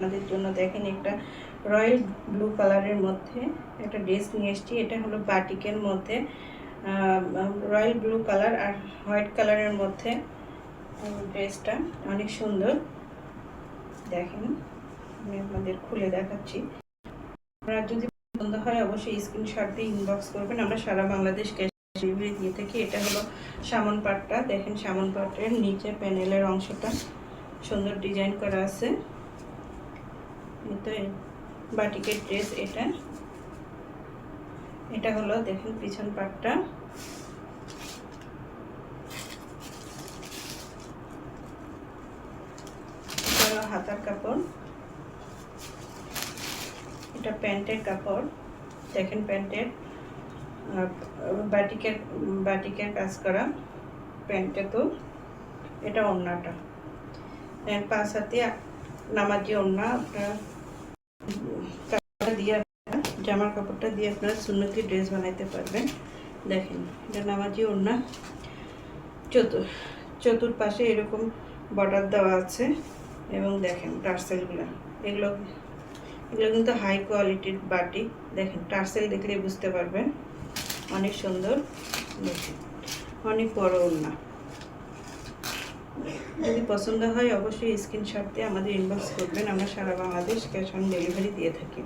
আমাদের জন্য দেখেন একটা রয়্যাল ব্লু কালারের মধ্যে একটা ড্রেস নিয়ে এসেছি। এটা হলো বাটিকের মধ্যে রয়্যাল ব্লু কালার আর হোয়াইট কালারের মধ্যে ড্রেসটা অনেক সুন্দর। দেখেন আমি আপনাদের খুলে দেখাচ্ছি। আপনারা যদি পছন্দ হয় অবশ্যই স্ক্রিনশট দিয়ে ইনবক্স করবেন। আমরা সারা বাংলাদেশ ক্যাশ ডেলিভারি দিয়ে থাকি। এটা হলো সামন পাটটা, দেখেন সামন পাটের নিচে প্যানেলের অংশটা সুন্দর ডিজাইন করা আছে। তো বাটিকের ড্রেস এটা হলো দেখেন পিছন পাটটা। এটা হলো হাতার কাপড়, এটা প্যান্টের কাপড়। দেখেন প্যান্টের বাটিকের কাজ করা প্যান্টে। তো এটা ওড়নাটা, পাঁচ হাতে নামাজি ওড়না। আপনারা দিয়ে জামার কাপড়টা দিয়ে আপনারা সুন্নতি ড্রেস বানাইতে পারবেন। দেখেন এটা নামাজি ওড়না, চতুর্পাশে এরকম বর্ডার দেওয়া আছে। এবং দেখেন টার্সেলগুলো, এগুলো কিন্তু হাই কোয়ালিটির বাটিক। দেখেন টার্সেল দেখলে বুঝতে পারবেন, অনেক সুন্দর। দেখেন অনেক বড় ওড়না। যদি পছন্দ হয় অবশ্যই স্ক্রিনশট দিয়ে আমাদের ইনবক্স করবেন। আমরা সারা বাংলাদেশ ক্যাশ অন ডেলিভারি দিয়ে থাকি।